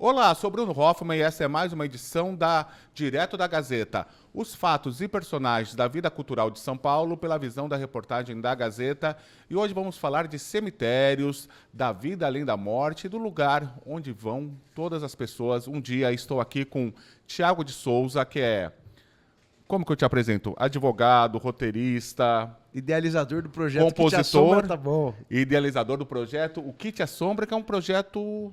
Olá, sou Bruno Hoffman e essa é mais uma edição da Direto da Gazeta. Os fatos e personagens da vida cultural de São Paulo pela visão da reportagem da Gazeta. E hoje vamos falar de cemitérios, da vida além da morte e do lugar onde vão todas as pessoas. Um dia estou aqui com Thiago de Souza, que é... Como que eu te apresento? Advogado, roteirista... Idealizador do projeto compositor, Que Te Assombra, tá bom. Idealizador do projeto O Que Te Assombra, que é um projeto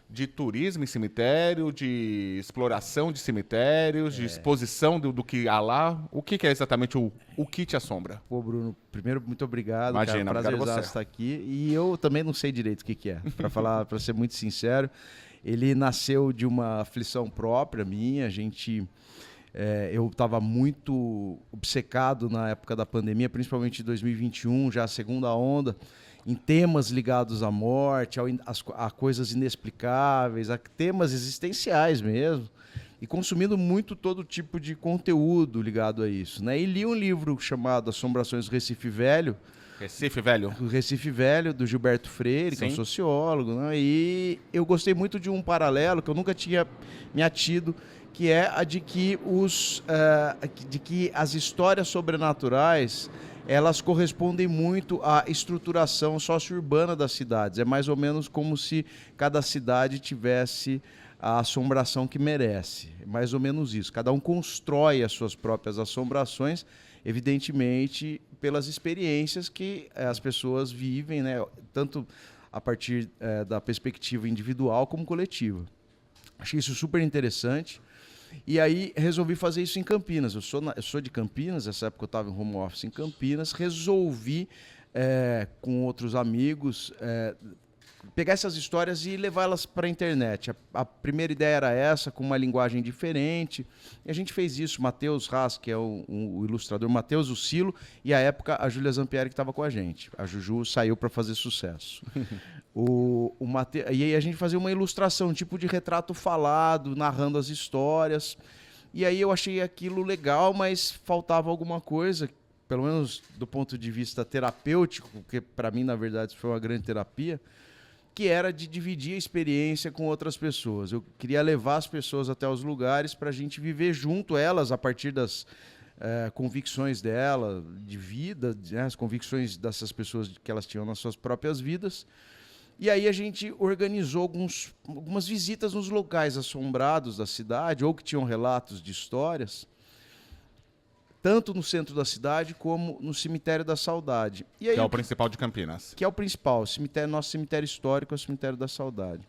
de turismo em cemitério, de exploração de cemitérios, de exposição do que há lá. O que é exatamente o Que Te Assombra? Pô, Bruno, primeiro, muito obrigado. Imagina, cara, obrigado prazer você. estar aqui. E eu também não sei direito o que é, para ser muito sincero. Ele nasceu de uma aflição própria minha. Eu estava muito obcecado na época da pandemia, principalmente em 2021, já a segunda onda, em temas ligados à morte, a coisas inexplicáveis, a temas existenciais mesmo, e consumindo muito todo tipo de conteúdo ligado a isso, né? E li um livro chamado Assombrações do Recife Velho, Recife Velho, do Gilberto Freire, que é um Sim. sociólogo, né? E eu gostei muito de um paralelo que eu nunca tinha me atido, que é a de que as histórias sobrenaturais elas correspondem muito à estruturação socio-urbana das cidades. É mais ou menos como se cada cidade tivesse a assombração que merece. É mais ou menos isso. Cada um constrói as suas próprias assombrações, evidentemente, pelas experiências que as pessoas vivem, né? Tanto a partir da perspectiva individual como coletiva. Achei isso super interessante. E aí resolvi fazer isso em Campinas. Eu sou de Campinas, nessa época eu estava em home office em Campinas. Resolvi, com outros amigos, pegar essas histórias e levá-las para a internet. A primeira ideia era essa, com uma linguagem diferente. E a gente fez isso. Matheus Haas, que é o ilustrador, Matheus, o Silo, e à época a Júlia Zampieri, que estava com a gente. A Juju saiu para fazer sucesso. E aí a gente fazia uma ilustração, um tipo de retrato falado, narrando as histórias. E aí eu achei aquilo legal, mas faltava alguma coisa, pelo menos do ponto de vista terapêutico, porque para mim, na verdade, isso foi uma grande terapia, que era de dividir a experiência com outras pessoas. Eu queria levar as pessoas até os lugares para a gente viver junto elas, a partir das convicções dela, de vida, as convicções dessas pessoas que elas tinham nas suas próprias vidas. E aí a gente organizou algumas visitas nos locais assombrados da cidade, ou que tinham relatos de histórias, tanto no centro da cidade como no Cemitério da Saudade. E aí, que é o principal de Campinas. Que é o principal, nosso cemitério histórico é o Cemitério da Saudade.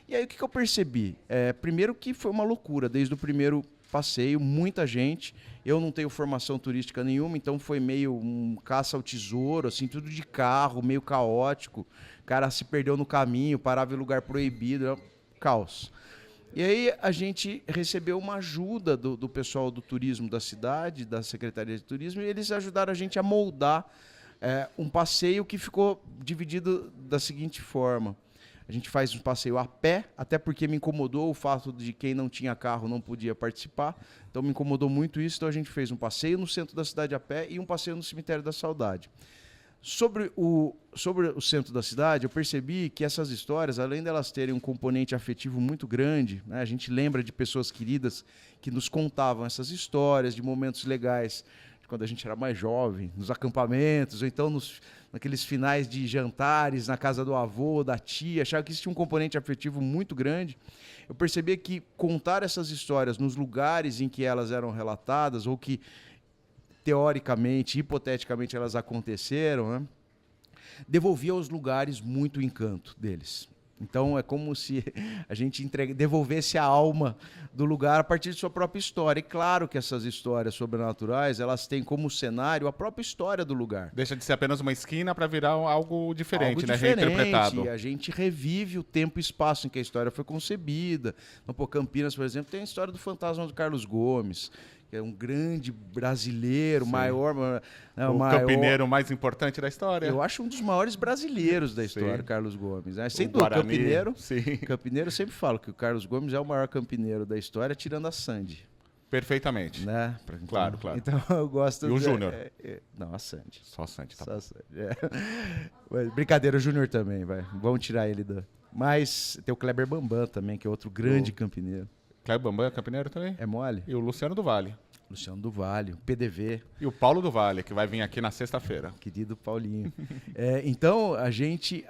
E aí o que eu percebi? Primeiro que foi uma loucura, desde o primeiro passeio, muita gente. Eu não tenho formação turística nenhuma, então foi meio um caça ao tesouro, assim, tudo de carro, meio caótico. O cara se perdeu no caminho, parava em lugar proibido, caos. E aí a gente recebeu uma ajuda do pessoal do turismo da cidade, da Secretaria de Turismo, e eles ajudaram a gente a moldar um passeio que ficou dividido da seguinte forma. A gente faz um passeio a pé, até porque me incomodou o fato de quem não tinha carro não podia participar. Então me incomodou muito isso, então a gente fez um passeio no centro da cidade a pé e um passeio no Cemitério da Saudade. Sobre o centro da cidade, eu percebi que essas histórias, além delas terem um componente afetivo muito grande, né, a gente lembra de pessoas queridas que nos contavam essas histórias, de momentos legais, de quando a gente era mais jovem, nos acampamentos, ou então naqueles finais de jantares na casa do avô, da tia, achava que isso tinha um componente afetivo muito grande. Eu percebi que contar essas histórias nos lugares em que elas eram relatadas, ou que teoricamente, hipoteticamente, elas aconteceram, né, devolvia aos lugares muito o encanto deles. Então é como se a gente devolvesse a alma do lugar a partir de sua própria história. E claro que essas histórias sobrenaturais, elas têm como cenário a própria história do lugar. Deixa de ser apenas uma esquina para virar algo diferente, Algo né? diferente. Reinterpretado. A gente revive o tempo e espaço em que a história foi concebida. Então, Campinas, por exemplo, tem a história do fantasma do Carlos Gomes, que é um grande brasileiro, Sim. maior... O campineiro mais importante da história. Eu acho um dos maiores brasileiros da história, Sim. Carlos Gomes. Né? Sem O dúvida, Guarani, campineiro, eu sempre falo que o Carlos Gomes é o maior campineiro da história, tirando a Sandy. Perfeitamente. Né? Claro. Então eu gosto... E o Júnior? Não, a Sandy. Só a Sandy, tá Só bom. a Sandy. Brincadeira, o Júnior também, vai. Vamos tirar ele Mas tem o Kleber Bambam também, que é outro grande campineiro. Kleber Bambam é campineiro também? É mole? E o Luciano do Vale. Luciano do Vale, o PDV. E o Paulo do Vale, que vai vir aqui na sexta-feira. Querido Paulinho. Então, a gente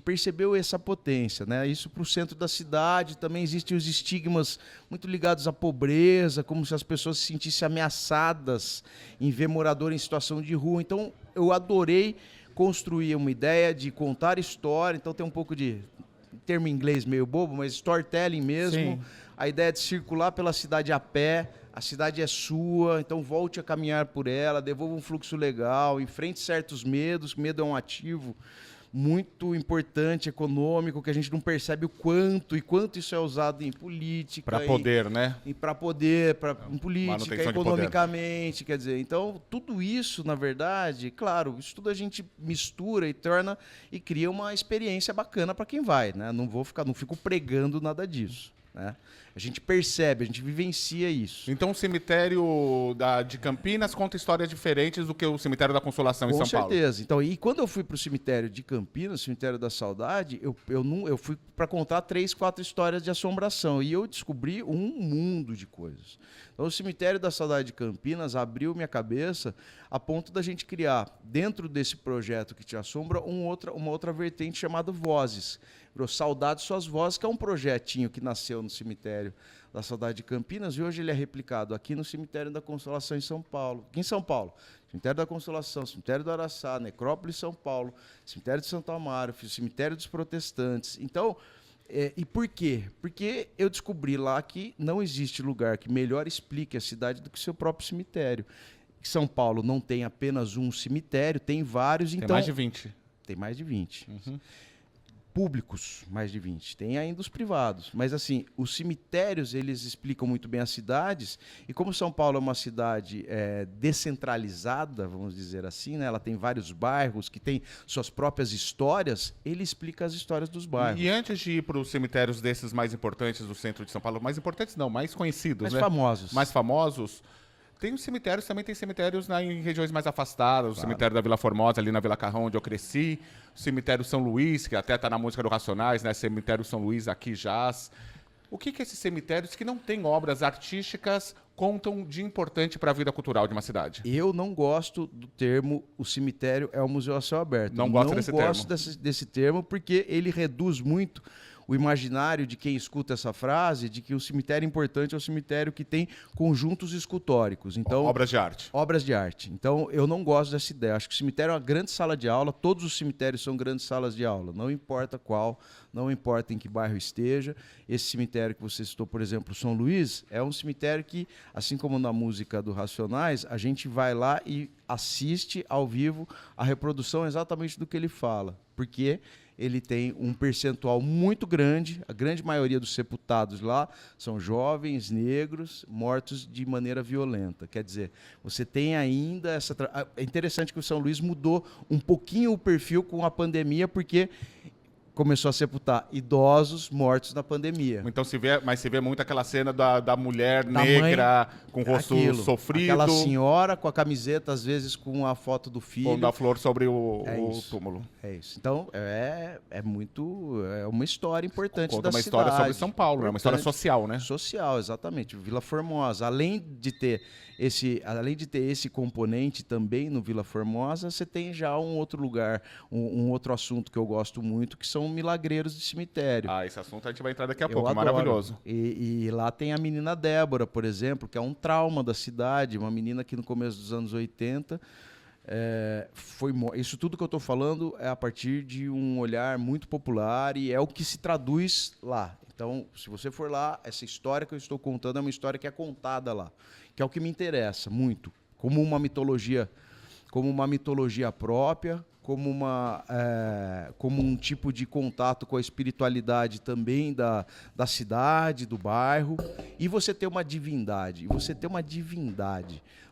percebeu essa potência, né? Isso para o centro da cidade. Também existem os estigmas muito ligados à pobreza, como se as pessoas se sentissem ameaçadas em ver morador em situação de rua. Então, eu adorei construir uma ideia de contar história. Então, tem um pouco de termo em inglês meio bobo, mas storytelling mesmo. Sim. A ideia de circular pela cidade a pé. A cidade é sua, então volte a caminhar por ela, devolva um fluxo legal, enfrente certos medos. Medo é um ativo muito importante, econômico, que a gente não percebe o quanto isso é usado em política. Para poder, né? Para poder, em política, Manutenção de economicamente, quer dizer. Então, tudo isso, na verdade, claro, isso tudo a gente mistura e torna e cria uma experiência bacana para quem vai, né? Não fico pregando nada disso, né? A gente percebe, a gente vivencia isso. Então o cemitério de Campinas conta histórias diferentes do que o cemitério da Consolação em São Paulo. Com certeza. Então, e quando eu fui para o cemitério de Campinas, cemitério da Saudade, eu fui para contar 3, 4 histórias de assombração. E eu descobri um mundo de coisas. Então, o cemitério da Saudade de Campinas abriu minha cabeça a ponto da gente criar, dentro desse projeto que te assombra, uma outra vertente chamada Vozes. Virou Saudade Suas Vozes, que é um projetinho que nasceu no cemitério da Saudade de Campinas, e hoje ele é replicado aqui no cemitério da Consolação em São Paulo. Aqui em São Paulo, cemitério da Consolação, cemitério do Araçá, Necrópole São Paulo, cemitério de Santo Amaro, cemitério dos Protestantes. Então, e por quê? Porque eu descobri lá que não existe lugar que melhor explique a cidade do que o seu próprio cemitério. São Paulo não tem apenas um cemitério, tem vários. Tem Então, mais de 20. Tem mais de 20. Uhum. Públicos, mais de 20. Tem ainda os privados. Mas, assim, os cemitérios, eles explicam muito bem as cidades. E como São Paulo é uma cidade descentralizada, vamos dizer assim, né? Ela tem vários bairros que têm suas próprias histórias, ele explica as histórias dos bairros. E antes de ir para os cemitérios desses mais importantes do centro de São Paulo, mais importantes não, mais conhecidos, Mais né? famosos. Mais famosos. Tem os cemitérios, também tem cemitérios em regiões mais afastadas, o cemitério da Vila Formosa, ali na Vila Carrão, onde eu cresci, o cemitério São Luís, que até está na música do Racionais, né? Cemitério São Luís, aqui jaz. O que esses cemitérios que não têm obras artísticas contam de importante para a vida cultural de uma cidade? Eu não gosto do termo o cemitério é um museu a céu aberto. Não gosto desse termo. Não gosto desse termo porque ele reduz muito o imaginário de quem escuta essa frase de que o cemitério importante é o cemitério que tem conjuntos escultóricos. Então, obras de arte. Obras de arte. Então, eu não gosto dessa ideia. Acho que o cemitério é uma grande sala de aula. Todos os cemitérios são grandes salas de aula. Não importa qual, não importa em que bairro esteja. Esse cemitério que você citou, por exemplo, São Luís, é um cemitério que, assim como na música do Racionais, a gente vai lá e assiste ao vivo a reprodução exatamente do que ele fala. Porque ele tem um percentual muito grande, a grande maioria dos sepultados lá são jovens, negros, mortos de maneira violenta. Quer dizer, você tem ainda essa... É interessante que o São Luís mudou um pouquinho o perfil com a pandemia, porque começou a sepultar idosos mortos na pandemia. Então se vê muito aquela cena da mulher negra com o rosto sofrido. Aquela senhora com a camiseta, às vezes com a foto do filho. Pondo a flor sobre o túmulo. É isso. Então, é uma história importante da cidade. Conta uma história sobre São Paulo, é uma história social, né? Social, exatamente. Vila Formosa, além de ter esse componente também no Vila Formosa, você tem já um outro lugar, um outro assunto que eu gosto muito, que são milagreiros de cemitério. Ah, esse assunto a gente vai entrar daqui a pouco, maravilhoso. E lá tem a menina Débora, por exemplo, que é um trauma da cidade, uma menina que no começo dos anos 80... Isso tudo que eu estou falando é a partir de um olhar muito popular e é o que se traduz lá. Então, se você for lá, essa história que eu estou contando é uma história que é contada lá, que é o que me interessa muito, como uma mitologia própria, como um tipo de contato com a espiritualidade também da cidade, do bairro, e você ter uma divindade.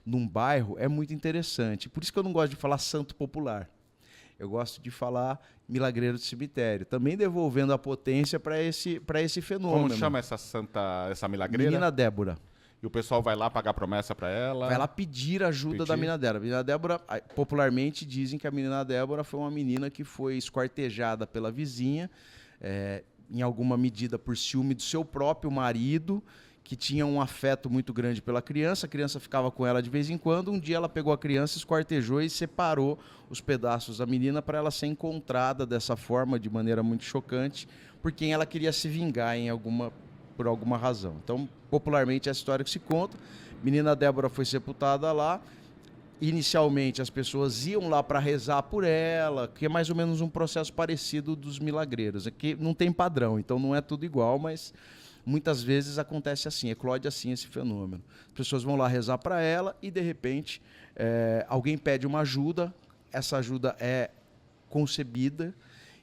Num bairro é muito interessante. Por isso que eu não gosto de falar santo popular. Eu gosto de falar milagreiro de cemitério, também devolvendo a potência para esse fenômeno. Como chama essa milagreira? Menina Débora. E o pessoal vai lá pagar promessa para ela? Vai lá pedir ajuda da menina Débora. A menina Débora, popularmente dizem que a menina Débora foi uma menina que foi esquartejada pela vizinha, em alguma medida por ciúme do seu próprio marido, que tinha um afeto muito grande pela criança. A criança ficava com ela de vez em quando. Um dia ela pegou a criança, esquartejou e separou os pedaços da menina para ela ser encontrada dessa forma, de maneira muito chocante, por quem ela queria se vingar por alguma razão. Então, popularmente, é a história que se conta. Menina Débora foi sepultada lá. Inicialmente, as pessoas iam lá para rezar por ela, que é mais ou menos um processo parecido dos milagreiros. Aqui não tem padrão, então não é tudo igual, mas muitas vezes acontece assim, eclode assim esse fenômeno. As pessoas vão lá rezar para ela e, de repente, alguém pede uma ajuda, essa ajuda é concebida,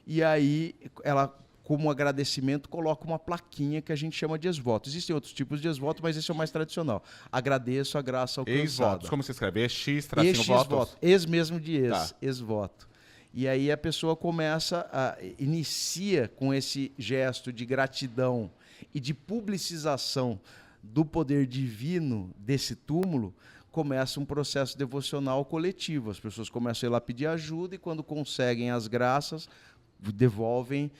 e aí ela, como agradecimento, coloca uma plaquinha que a gente chama de ex-voto. Existem outros tipos de ex-voto, mas esse é o mais tradicional. Agradeço a graça alcançada. Ex-votos, como se escreve? X, tracinho, votos? Ex mesmo de ex, Tá. ex-voto. E aí a pessoa inicia com esse gesto de gratidão e de publicização do poder divino desse túmulo, começa um processo devocional coletivo. As pessoas começam a ir lá pedir ajuda e, quando conseguem as graças, devolvem,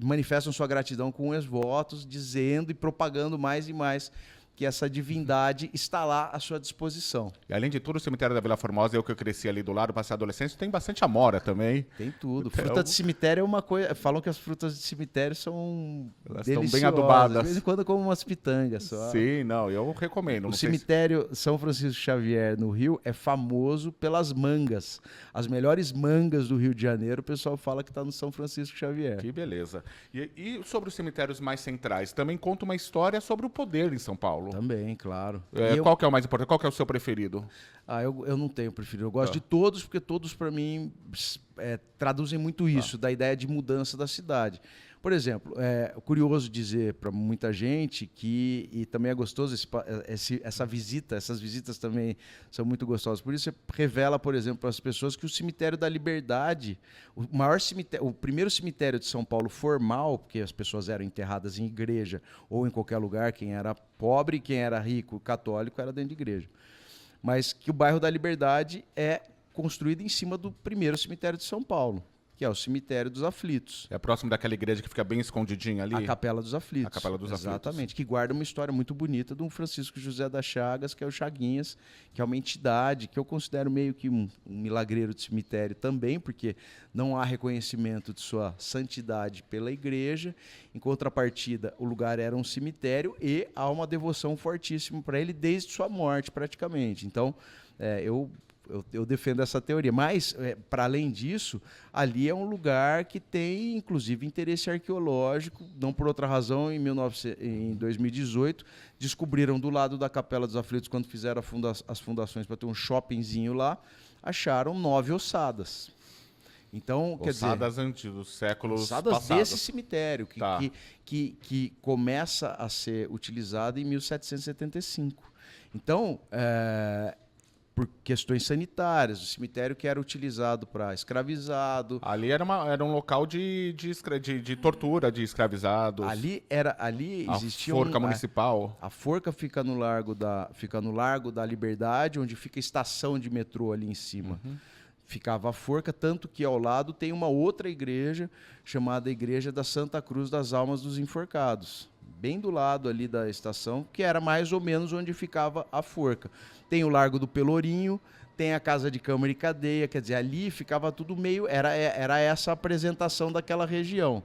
manifestam sua gratidão com ex-votos, dizendo e propagando mais e mais que essa divindade está lá à sua disposição. E além de tudo, o cemitério da Vila Formosa, eu que eu cresci ali do lado, passei a adolescência, tem bastante amora também. Tem tudo. Então, Fruta de cemitério é uma coisa... Falam que as frutas de cemitério são elas deliciosas. estão bem adubadas. De vez em quando como umas pitangas só. Sim, não, eu recomendo. O Não sei cemitério São Francisco Xavier, no Rio, é famoso pelas mangas. As melhores mangas do Rio de Janeiro, o pessoal fala que está no São Francisco Xavier. Que beleza. E sobre os cemitérios mais centrais, também conta uma história sobre o poder em São Paulo. Também, claro. Qual que é o mais importante? Qual que é o seu preferido? Eu não tenho preferido. Eu gosto de todos, porque todos, para mim, traduzem muito isso, da ideia de mudança da cidade. Por exemplo, é curioso dizer para muita gente que, e também é gostoso essa visita, essas visitas também são muito gostosas. Por isso, você revela, por exemplo, para as pessoas que o Cemitério da Liberdade, o primeiro cemitério de São Paulo formal, porque as pessoas eram enterradas em igreja ou em qualquer lugar, quem era pobre, quem era rico, católico, era dentro de igreja. Mas que o bairro da Liberdade é construído em cima do primeiro cemitério de São Paulo, que é o Cemitério dos Aflitos. É próximo daquela igreja que fica bem escondidinha ali? A Capela dos Aflitos. A Capela dos Aflitos. Exatamente, que guarda uma história muito bonita de um Francisco José das Chagas, que é o Chaguinhas, que é uma entidade que eu considero meio que um milagreiro de cemitério também, porque não há reconhecimento de sua santidade pela igreja. Em contrapartida, o lugar era um cemitério e há uma devoção fortíssima para ele desde sua morte, praticamente. Então, eu defendo essa teoria. Mas, para além disso, ali é um lugar que tem, inclusive, interesse arqueológico. Não por outra razão, em 2018, descobriram do lado da Capela dos Aflitos, quando fizeram as fundações para ter um shoppingzinho lá, acharam 9 ossadas. Então, ossadas antes dos séculos ossadas passados. Desse cemitério, que começa a ser utilizado em 1775. Então, por questões sanitárias, o cemitério que era utilizado para escravizado. Ali era um local de tortura de escravizados. Ali existia a forca municipal. A forca fica no Largo da Liberdade, onde fica a estação de metrô ali em cima. Uhum. Ficava a forca, tanto que ao lado tem uma outra igreja, chamada Igreja da Santa Cruz das Almas dos Enforcados. Bem do lado ali da estação, que era mais ou menos onde ficava a forca. Tem o Largo do Pelourinho, tem a Casa de Câmara e Cadeia, quer dizer, ali ficava tudo meio... Era essa a apresentação daquela região.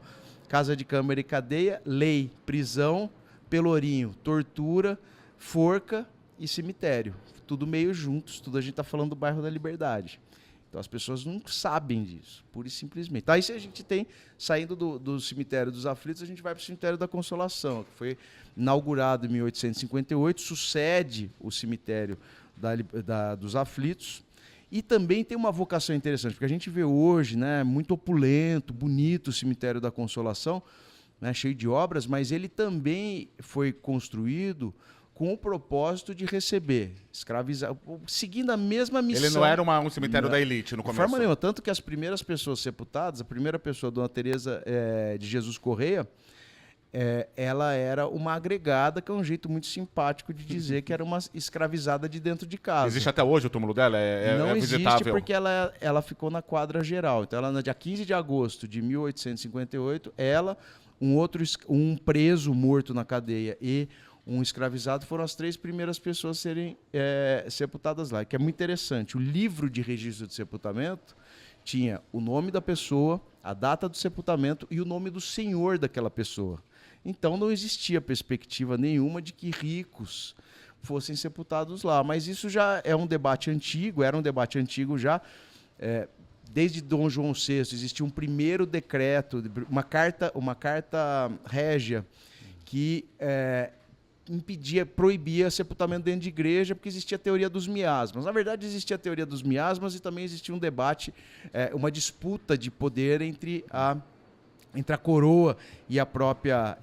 Casa de Câmara e Cadeia, lei, prisão, Pelourinho, tortura, forca e cemitério. Tudo meio juntos, tudo a gente está falando do bairro da Liberdade. Então as pessoas não sabem disso, pura e simplesmente. Daí se a gente tem, saindo do Cemitério dos Aflitos, a gente vai para o Cemitério da Consolação, que foi inaugurado em 1858, sucede o Cemitério dos Aflitos, e também tem uma vocação interessante, porque a gente vê hoje, né, muito opulento, bonito o Cemitério da Consolação, né, cheio de obras, mas ele também foi construído com o propósito de receber, escravizar, seguindo a mesma missão. Ele não era um cemitério da elite no começo. De forma nenhuma, tanto que as primeiras pessoas sepultadas, a primeira pessoa, Dona Teresa de Jesus Correia, ela era uma agregada, que é um jeito muito simpático de dizer que era uma escravizada de dentro de casa. Existe até hoje o túmulo dela? Não existe visitável? porque ela ficou na quadra geral. Então, ela, no dia 15 de agosto de 1858, ela, um preso morto na cadeia e um escravizado foram as 3 primeiras pessoas a serem sepultadas lá. Que é muito interessante. O livro de registro de sepultamento tinha o nome da pessoa, a data do sepultamento e o nome do senhor daquela pessoa. Então não existia perspectiva nenhuma de que ricos fossem sepultados lá. Mas isso já é um debate antigo, era um debate antigo já. Desde Dom João VI existia um primeiro decreto, uma carta régia que proibia sepultamento dentro de igreja, porque existia a teoria dos miasmas. Na verdade, existia a teoria dos miasmas e também existia um debate, uma disputa de poder entre a coroa e a própria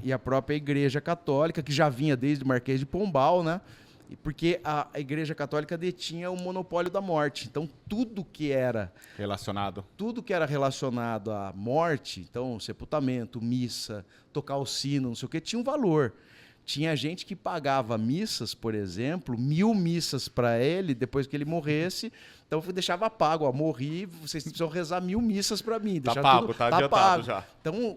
Igreja Católica, que já vinha desde o Marquês de Pombal, né? Porque a Igreja Católica detinha o monopólio da morte. Então, tudo que era relacionado à morte, então, sepultamento, missa, tocar o sino, não sei o quê, tinha um valor. Tinha gente que pagava missas, por exemplo, 1000 missas para ele, depois que ele morresse. Então, deixava pago. Ó, morri, vocês precisam rezar 1000 missas para mim. Tá pago, tá adiantado pago. Já. Então,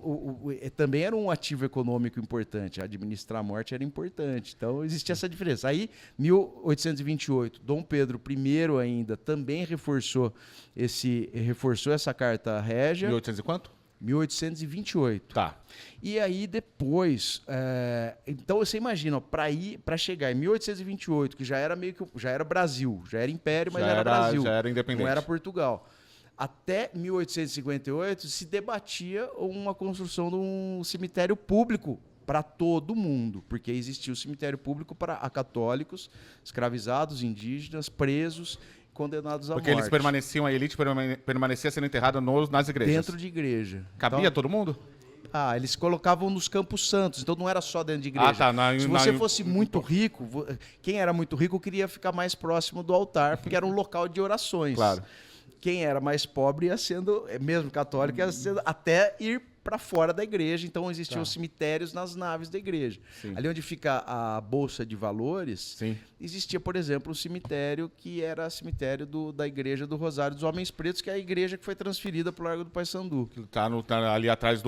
também era um ativo econômico importante. Administrar a morte era importante. Então, existia essa diferença. Aí, 1828, Dom Pedro I ainda também reforçou essa carta régia. 1800 e quanto? 1828. Tá. E aí depois, então você imagina, para chegar em 1828, que já era Brasil, já era Império, mas era Brasil, já era independente. não era Portugal. Até 1858 se debatia uma construção de um cemitério público para todo mundo, porque existia o cemitério público para católicos, escravizados, indígenas, presos, condenados à morte. Porque eles permaneciam, a elite permanecia sendo enterrada nas igrejas. Dentro de igreja. Cabia então, todo mundo? Eles colocavam nos Campos Santos, então não era só dentro de igreja. Se você fosse muito rico, quem era muito rico queria ficar mais próximo do altar, porque era um local de orações. Claro. Quem era mais pobre ia sendo, mesmo católico, ia sendo até ir para fora da igreja. Então existiam cemitérios nas naves da igreja. Sim. Ali onde fica a Bolsa de Valores, Sim. existia, por exemplo, um cemitério que era cemitério da Igreja do Rosário dos Homens Pretos, que é a igreja que foi transferida para o Largo do Paissandu. Tá ali atrás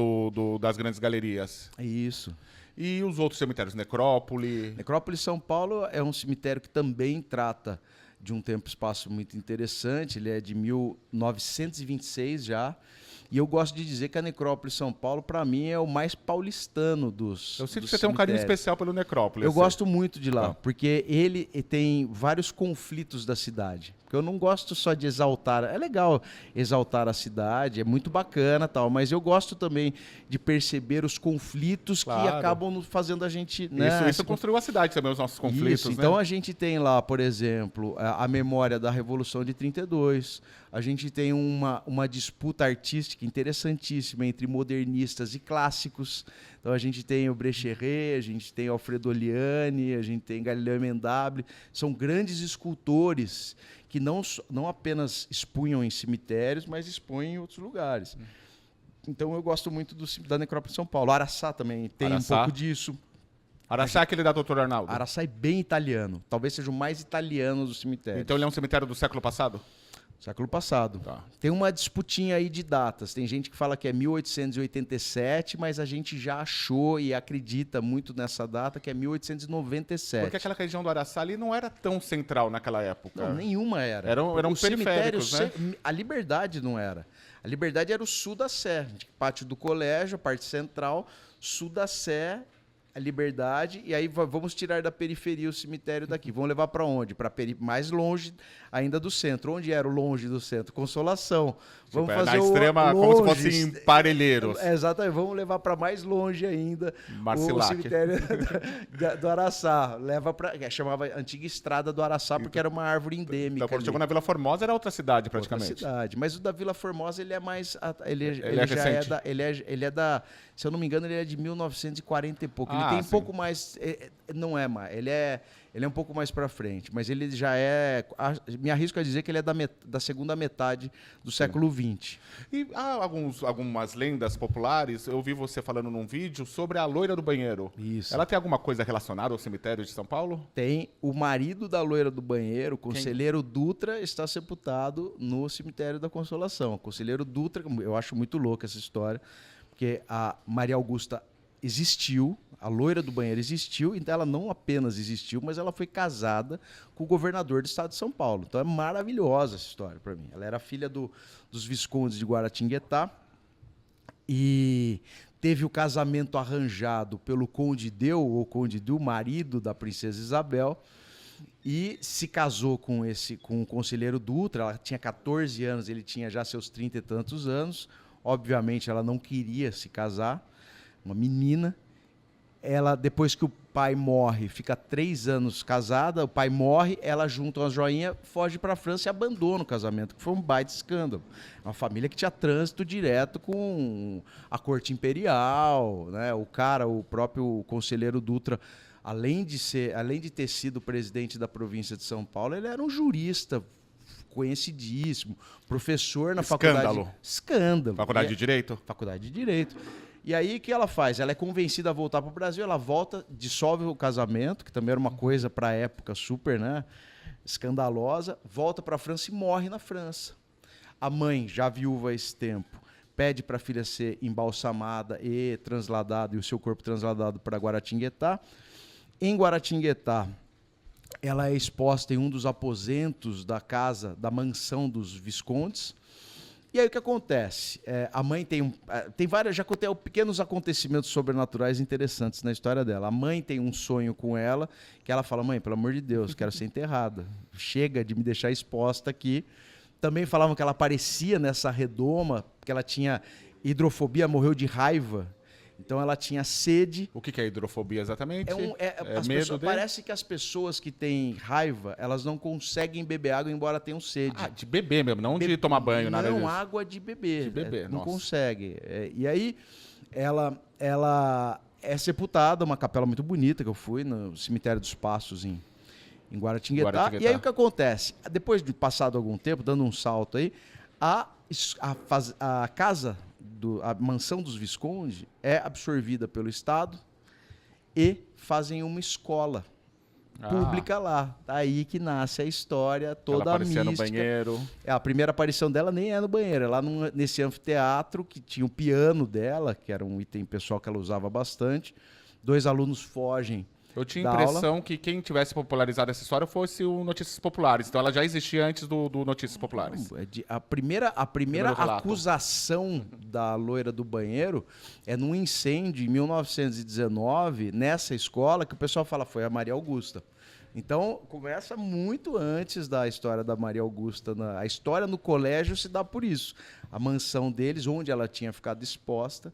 das grandes galerias. Isso. E os outros cemitérios? Necrópole? Necrópole São Paulo é um cemitério que também trata de um tempo e espaço muito interessante. Ele é de 1926 já. E eu gosto de dizer que a Necrópole São Paulo, para mim, é o mais paulistano dos Eu sinto dos que você tem um carinho cemitérios. especial pelo Necrópole. Eu gosto muito de lá, Ah. porque ele tem vários conflitos da cidade. Porque eu não gosto só de exaltar. É legal exaltar a cidade, é muito bacana, tal, mas eu gosto também de perceber os conflitos que acabam fazendo a gente... Né, Isso construiu a cidade também, os nossos conflitos. Isso. Então a gente tem lá, por exemplo, a memória da Revolução de 32. A gente tem uma disputa artística interessantíssima entre modernistas e clássicos. Então a gente tem o Brecheret, a gente tem Alfredo Oliani, a gente tem Galileu Mendabre. São grandes escultores que não apenas expunham em cemitérios, mas expõem em outros lugares. Então eu gosto muito da Necrópole de São Paulo. Araçá também tem um pouco disso. Araçá é aquele da Dr. Arnaldo. Araçá é bem italiano. Talvez seja o mais italiano dos cemitérios. Então ele é um cemitério do século passado? Século passado. Tá. Tem uma disputinha aí de datas. Tem gente que fala que é 1887, mas a gente já achou e acredita muito nessa data, que é 1897. Porque aquela região do Araçá ali não era tão central naquela época. Não, nenhuma era. Eram Os periféricos, cemitérios, né? A Liberdade não era. A Liberdade era o sul da Sé, pátio do colégio, a parte central, sul da Sé, a Liberdade, e aí vamos tirar da periferia o cemitério daqui. Vamos levar para onde? Para mais longe ainda do centro. Onde era o longe do centro? Consolação. Vamos fazer na extrema, longe, como se fossem Parelheiros. Exatamente. Vamos levar para mais longe ainda o cemitério do Araçá. Leva para, chamava Antiga Estrada do Araçá, porque era uma árvore endêmica. Quando chegou na Vila Formosa era outra cidade praticamente. Outra cidade. Mas o da Vila Formosa ele é mais, ele é recente. ele é da, se eu não me engano, ele é de 1940 e pouco. Ele tem um sim. pouco mais... não é mais. Ele é um pouco mais para frente, mas ele já é... Me arrisco a dizer que ele é da segunda metade do século XX. E há algumas lendas populares, eu vi você falando num vídeo sobre a loira do banheiro. Isso. Ela tem alguma coisa relacionada ao cemitério de São Paulo? Tem o marido da loira do banheiro, o conselheiro Dutra, está sepultado no cemitério da Consolação. O conselheiro Dutra, eu acho muito louca essa história, porque a Maria Augusta existiu, a loira do banheiro existiu, então ela não apenas existiu, mas ela foi casada com o governador do estado de São Paulo. Então é maravilhosa essa história para mim. Ela era filha dos viscondes de Guaratinguetá e teve o casamento arranjado pelo Conde Deu, ou Conde Du, marido da princesa Isabel, e se casou com o conselheiro Dutra. Ela tinha 14 anos, ele tinha já seus 30 e tantos anos. Obviamente ela não queria se casar, uma menina. Ela, depois que o pai morre, fica 3 anos casada, o pai morre, ela junta uma joinha, foge para a França e abandona o casamento, que foi um baita escândalo. É uma família que tinha trânsito direto com a corte imperial, né? O próprio conselheiro Dutra, além de ter sido presidente da província de São Paulo, ele era um jurista conhecidíssimo, professor na faculdade... Escândalo. Faculdade de Direito? Faculdade de Direito. E aí, o que ela faz? Ela é convencida a voltar para o Brasil, ela volta, dissolve o casamento, que também era uma coisa para a época super, né, escandalosa, volta para a França e morre na França. A mãe, já viúva há esse tempo, pede para a filha ser embalsamada e transladada, e o seu corpo transladado para Guaratinguetá. Em Guaratinguetá, ela é exposta em um dos aposentos da casa, da mansão dos Viscondes. E aí o que acontece? A mãe tem várias, já contei pequenos acontecimentos sobrenaturais interessantes na história dela. A mãe tem um sonho com ela, que ela fala: mãe, pelo amor de Deus, quero ser enterrada. Chega de me deixar exposta aqui. Também falavam que ela aparecia nessa redoma, porque ela tinha hidrofobia, morreu de raiva. Então ela tinha sede. O que é hidrofobia exatamente? Medo parece que as pessoas que têm raiva, elas não conseguem beber água, embora tenham sede. Ah, de beber mesmo, não de tomar banho, nada disso. Não, água de beber. De beber, não nossa. consegue. E aí ela é sepultada, uma capela muito bonita que eu fui, no Cemitério dos Passos, em Guaratinguetá. E aí o que acontece? Depois de passado algum tempo, dando um salto aí, a casa... a mansão dos Visconde é absorvida pelo Estado e fazem uma escola pública lá. Aí que nasce a história toda. Ela aparecia mística. No banheiro. A primeira aparição dela nem é no banheiro, é lá nesse anfiteatro que tinha o piano dela, que era um item pessoal que ela usava bastante. 2 alunos fogem. Eu tinha a impressão que quem tivesse popularizado essa história fosse o Notícias Populares. Então ela já existia antes do Notícias Populares. A primeira acusação da loira do banheiro é num incêndio em 1919, nessa escola, que o pessoal fala foi a Maria Augusta. Então, começa muito antes da história da Maria Augusta. A história no colégio se dá por isso. A mansão deles, onde ela tinha ficado exposta,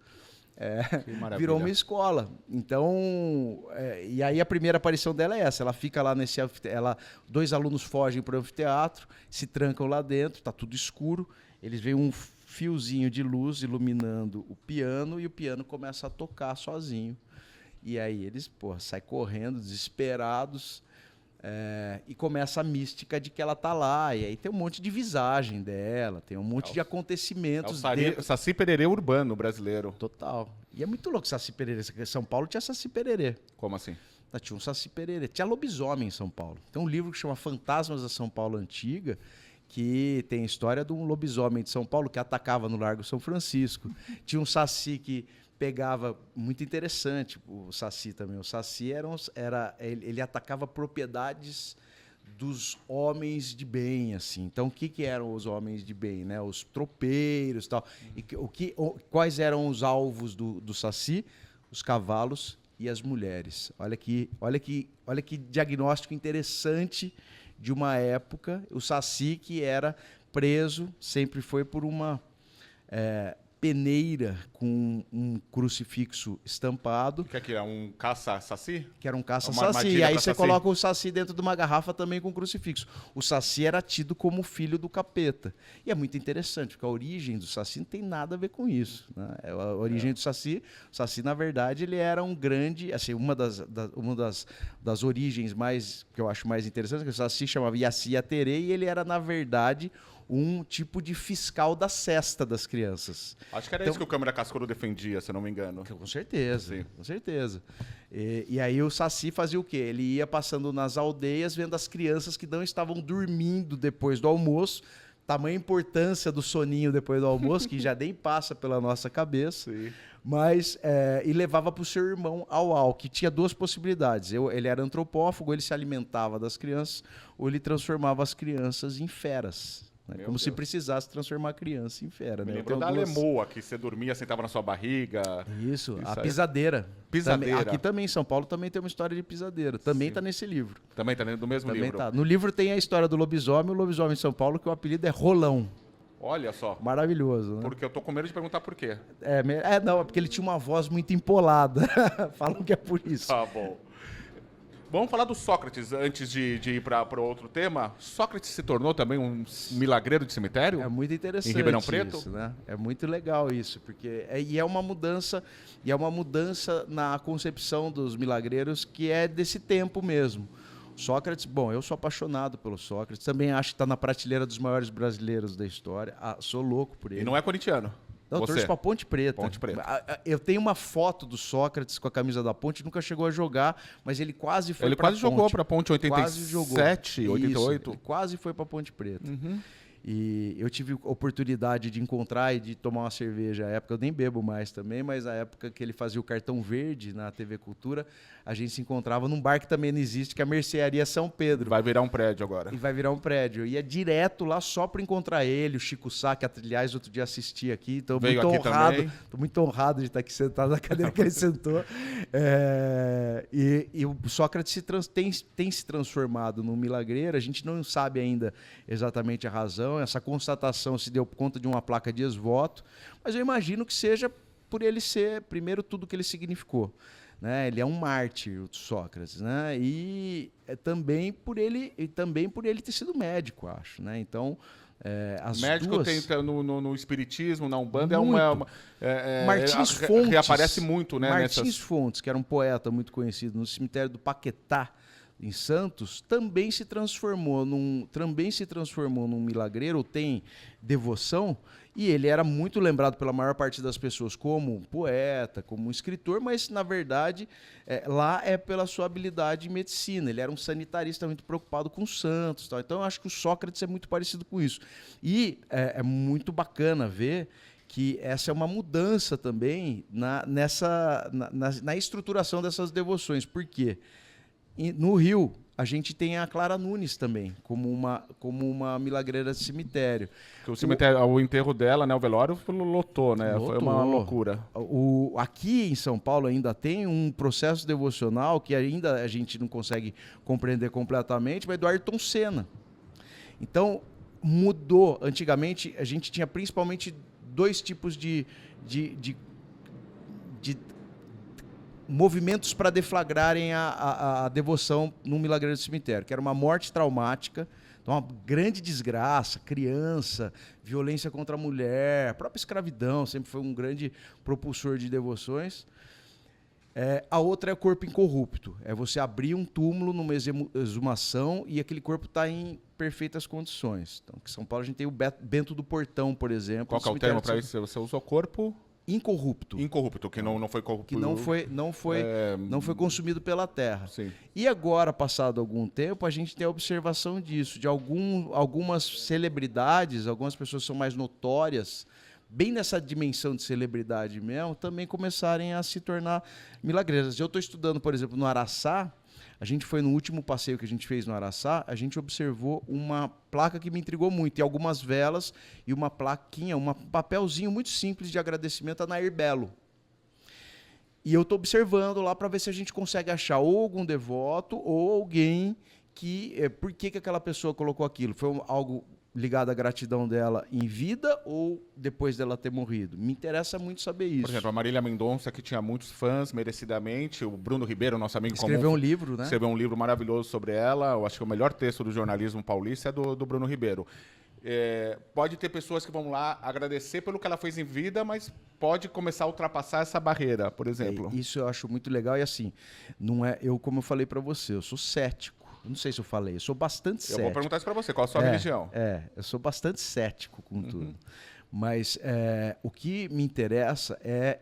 virou uma escola. Então, e aí a primeira aparição dela é essa. Ela fica lá nesse anfiteatro. 2 alunos fogem para o anfiteatro, se trancam lá dentro, está tudo escuro. Eles veem um fiozinho de luz iluminando o piano e o piano começa a tocar sozinho. E aí eles saem correndo, desesperados. E começa a mística de que ela tá lá. E aí tem um monte de visagem dela, tem um monte de acontecimentos. O Saci Pererê urbano brasileiro. Total. E é muito louco Saci Pererê. São Paulo tinha Saci Pererê. Como assim? Tinha um Saci Pererê. Tinha lobisomem em São Paulo. Tem um livro que chama Fantasmas da São Paulo Antiga, que tem a história de um lobisomem de São Paulo que atacava no Largo São Francisco. Tinha um Saci que pegava, muito interessante o Saci também. O Saci ele atacava propriedades dos homens de bem, assim. Então, o que eram os homens de bem, né? Os tropeiros e tal. E quais eram os alvos do Saci? Os cavalos e as mulheres. Olha que diagnóstico interessante de uma época. O Saci que era preso, sempre foi por peneira com um crucifixo estampado. O que é? Um caça-saci? Que era um caça-saci. Uma E aí armadilha você pra saci. coloca o saci dentro de uma garrafa também com crucifixo. O saci era tido como filho do capeta. E é muito interessante, porque a origem do saci não tem nada a ver com isso, né? A origem do saci, o saci, na verdade, ele era um grande... Assim, uma das origens mais, que eu acho mais interessantes, que o saci chamava Yaci Yaterê, e ele era, na verdade, um tipo de fiscal da cesta das crianças. Acho que era Então- isso que o Câmara Cascudo defendia, se eu não me engano. Com certeza, Sim. com certeza. E aí o Saci fazia o quê? Ele ia passando nas aldeias, vendo as crianças que não estavam dormindo depois do almoço, tamanha importância do soninho depois do almoço, que já nem passa pela nossa cabeça, Sim. mas e levava para o seu irmão Au, que tinha duas possibilidades. Ele era antropófago, ele se alimentava das crianças, ou ele transformava as crianças em feras. Né? Meu Como se Deus. precisasse transformar a criança em fera. Me Né? lembrou Então, da Lemoa, que você dormia, sentava na sua barriga. Isso, a aí. pisadeira. Pisadeira. Aqui também, em São Paulo, também tem uma história de pisadeira. Também está nesse livro. Também tá dentro do mesmo Também livro. tá. No livro tem a história do lobisomem, o lobisomem em São Paulo, que o apelido é Rolão. Olha só. Maravilhoso, né? Porque eu tô com medo de perguntar por quê. Não, é porque ele tinha uma voz muito empolada. Falam que é por isso. Tá bom. Vamos falar do Sócrates antes de ir para outro tema. Sócrates se tornou também um milagreiro de cemitério? É muito interessante. Em Ribeirão Preto? Isso, né? É muito legal isso, porque é uma mudança na concepção dos milagreiros que é desse tempo mesmo. Sócrates, bom, eu sou apaixonado pelo Sócrates, também acho que está na prateleira dos maiores brasileiros da história. Sou louco por ele. E não é corintiano. Não, eu Você. torço pra Ponte Preta. Ponte Preta. Eu tenho uma foto do Sócrates com a camisa da Ponte, nunca chegou a jogar, mas ele quase foi Ele pra quase jogou Ponte. para Ponte 87, Quase jogou. 88. Isso, ele quase foi pra Ponte Preta. Uhum. E eu tive oportunidade de encontrar e de tomar uma cerveja à época. Eu nem bebo mais também, mas a época que ele fazia o Cartão Verde na TV Cultura, a gente se encontrava num bar que também não existe, que é a Mercearia São Pedro. Vai virar um prédio agora. E vai virar um prédio. Eu ia direto lá só para encontrar ele, o Chico Sá, que aliás outro dia assisti aqui. Então Veio muito aqui honrado. também. Estou muito honrado de estar aqui sentado na cadeira que ele sentou. E o Sócrates tem se transformado num milagreiro. A gente não sabe ainda exatamente a razão. Essa constatação se deu por conta de uma placa de ex-voto, mas eu imagino que seja por ele ser, primeiro, tudo que ele significou. Né? Ele é um mártir, o Sócrates, né? E também por ele ter sido médico, acho. Né? Então, as Médico duas... tem no espiritismo, na Umbanda, Muito. Martins Fontes. Reaparece muito, né? Martins Fontes, que era um poeta muito conhecido no cemitério do Paquetá, em Santos, também se transformou num milagreiro, ou tem devoção, e ele era muito lembrado pela maior parte das pessoas como um poeta, como um escritor, mas, na verdade, lá é pela sua habilidade em medicina. Ele era um sanitarista muito preocupado com os santos. Tal. Então, eu acho que o Sócrates é muito parecido com isso. E é muito bacana ver que essa é uma mudança também na estruturação dessas devoções. Por quê? No Rio, a gente tem a Clara Nunes também, como uma milagreira de cemitério. O cemitério, o enterro dela, né, o velório, lotou, né? Lotou. Foi uma loucura. Aqui em São Paulo ainda tem um processo devocional que ainda a gente não consegue compreender completamente, mas do Ayrton Senna. Então, mudou. Antigamente, a gente tinha principalmente dois tipos de movimentos para deflagrarem a devoção num milagreiro de cemitério, que era uma morte traumática, então uma grande desgraça, criança, violência contra a mulher, a própria escravidão sempre foi um grande propulsor de devoções. A outra é o corpo incorrupto, é você abrir um túmulo numa exumação e aquele corpo está em perfeitas condições. Então, em São Paulo a gente tem o Bento do Portão, por exemplo. Qual que é o termo para isso? Você usou corpo... Incorrupto. Incorrupto, que não foi corrupto. Que não foi consumido pela terra. Sim. E agora, passado algum tempo, a gente tem a observação disso, de algumas celebridades, algumas pessoas que são mais notórias, bem nessa dimensão de celebridade mesmo, também começarem a se tornar milagreiras. Eu estou estudando, por exemplo, no Araçá. A gente foi no último passeio que a gente fez no Araçá, a gente observou uma placa que me intrigou muito, e algumas velas e uma plaquinha, um papelzinho muito simples de agradecimento a Nair Belo. E eu estou observando lá para ver se a gente consegue achar ou algum devoto ou alguém que... Por que aquela pessoa colocou aquilo? Foi algo ligado à gratidão dela em vida ou depois dela ter morrido? Me interessa muito saber isso. Por exemplo, a Marília Mendonça, que tinha muitos fãs, merecidamente. O Bruno Ribeiro, nosso amigo comum. Escreveu um livro, né? Escreveu um livro maravilhoso sobre ela. Eu acho que o melhor texto do jornalismo paulista é do Bruno Ribeiro. Pode ter pessoas que vão lá agradecer pelo que ela fez em vida, mas pode começar a ultrapassar essa barreira, por exemplo. Isso eu acho muito legal. E assim, não é, como eu falei para você, eu sou cético. Eu não sei se eu falei, eu sou bastante cético. Eu vou perguntar isso para você, qual a sua religião? Eu sou bastante cético com tudo. Mas o que me interessa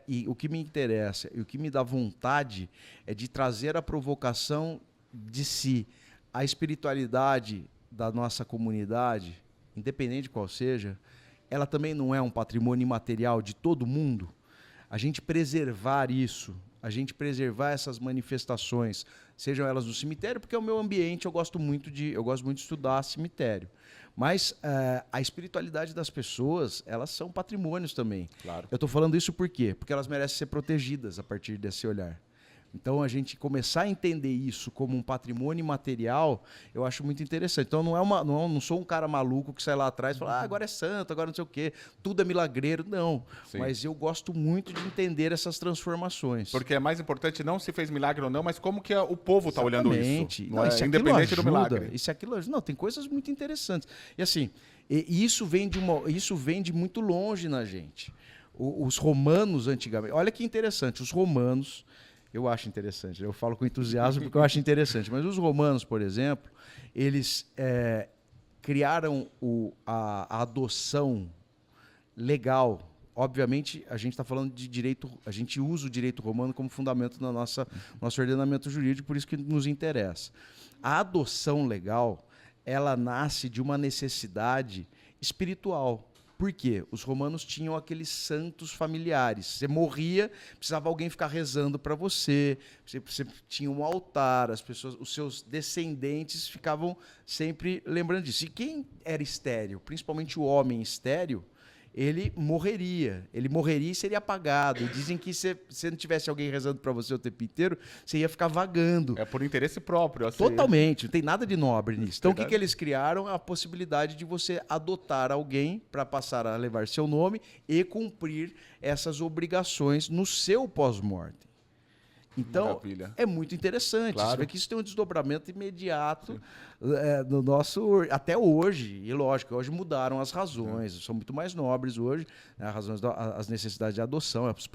e o que me dá vontade é de trazer a provocação de si. A espiritualidade da nossa comunidade, independente de qual seja, ela também não é um patrimônio imaterial de todo mundo. A gente preservar isso, a gente preservar essas manifestações, sejam elas no cemitério, porque é o meu ambiente, eu gosto muito de estudar cemitério. Mas a espiritualidade das pessoas, elas são patrimônios também. Claro. Eu estou falando isso por quê? Porque elas merecem ser protegidas a partir desse olhar. Então, a gente começar a entender isso como um patrimônio imaterial, eu acho muito interessante. Então, não sou um cara maluco que sai lá atrás e fala, agora é santo, agora não sei o quê, tudo é milagreiro. Não, Sim. Mas eu gosto muito de entender essas transformações. Porque é mais importante não se fez milagre ou não, mas como que o povo está olhando isso. Não, independente ajuda, do milagre. Isso e aquilo ajuda. Não, tem coisas muito interessantes. E assim, isso vem de muito longe na gente. Os romanos, antigamente... Olha que interessante, os romanos... Eu acho interessante, eu falo com entusiasmo porque eu acho interessante. Mas os romanos, por exemplo, eles criaram a adoção legal. Obviamente, a gente está falando de direito, a gente usa o direito romano como fundamento no nosso ordenamento jurídico, por isso que nos interessa. A adoção legal, ela nasce de uma necessidade espiritual. Por quê? Os romanos tinham aqueles santos familiares. Você morria, precisava alguém ficar rezando para você. Você tinha um altar, os seus descendentes ficavam sempre lembrando disso. E quem era estéril, principalmente o homem estéril, ele morreria e seria apagado. E dizem que se você não tivesse alguém rezando para você o tempo inteiro, você ia ficar vagando. É por interesse próprio. Assim. Totalmente, não tem nada de nobre nisso. Então, o que eles criaram? A possibilidade de você adotar alguém para passar a levar seu nome e cumprir essas obrigações no seu pós-mortem. Então, maravilha. É muito interessante. Claro. Você vê que isso tem um desdobramento imediato no nosso... Até hoje, e lógico, hoje mudaram as razões, são muito mais nobres hoje, né, as necessidades de adoção, as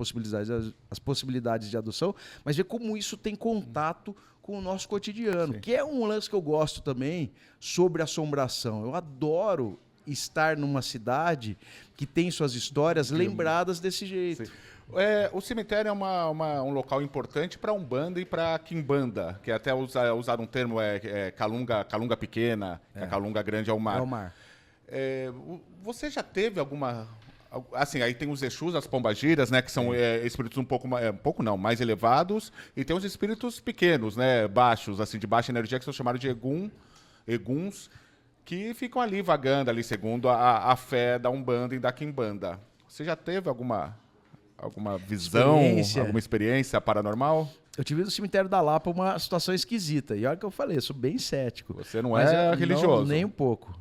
possibilidades de adoção, mas vê como isso tem contato com o nosso cotidiano, que é um lance que eu gosto também sobre assombração. Eu adoro estar numa cidade que tem suas histórias lembradas desse jeito. Sim. O cemitério é um local importante para Umbanda e para Quimbanda, que até usar um termo calunga pequena, que a calunga grande é o mar. É o mar. Você já teve alguma... Assim, aí tem os Exus, as pombagiras, né, que são espíritos um pouco mais elevados, e tem os espíritos pequenos, né, baixos, assim, de baixa energia, que são chamados de eguns, que ficam ali vagando, ali, segundo a fé da Umbanda e da Quimbanda. Você já teve alguma visão, alguma experiência paranormal? Eu tive no cemitério da Lapa uma situação esquisita. E olha que eu falei, eu sou bem cético. Você não é religioso? Não, nem um pouco.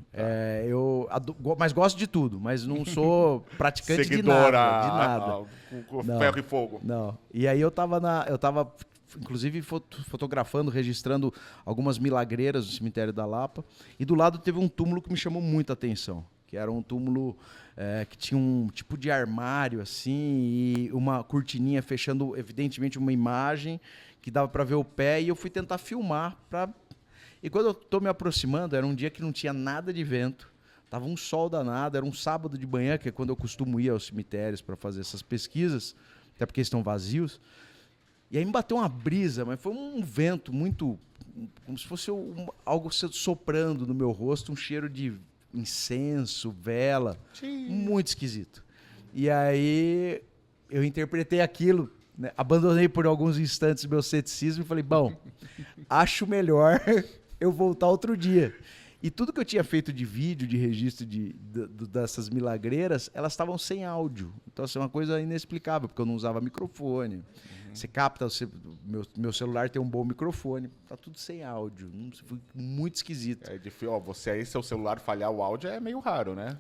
Mas gosto de tudo, mas não sou praticante de nada. Com ferro e fogo. Não. E aí eu tava inclusive fotografando, registrando algumas milagreiras do cemitério da Lapa. E do lado teve um túmulo que me chamou muita atenção. Que era um túmulo que tinha um tipo de armário, assim, e uma cortininha fechando, evidentemente, uma imagem que dava para ver o pé, e eu fui tentar filmar. E quando eu estou me aproximando, era um dia que não tinha nada de vento, estava um sol danado, era um sábado de manhã, que é quando eu costumo ir aos cemitérios para fazer essas pesquisas, até porque estão vazios. E aí me bateu uma brisa, mas foi um vento muito... como se fosse algo soprando no meu rosto, um cheiro de incenso, vela, muito esquisito. E aí eu interpretei aquilo, né? Abandonei por alguns instantes meu ceticismo e falei, bom, acho melhor eu voltar outro dia. E tudo que eu tinha feito de vídeo, de registro dessas milagreiras, elas estavam sem áudio. Então, assim, é uma coisa inexplicável, porque eu não usava microfone, Você capta, meu celular tem um bom microfone, tá tudo sem áudio. Foi muito esquisito. É difícil, ó, você aí, seu celular falhar o áudio é meio raro, né?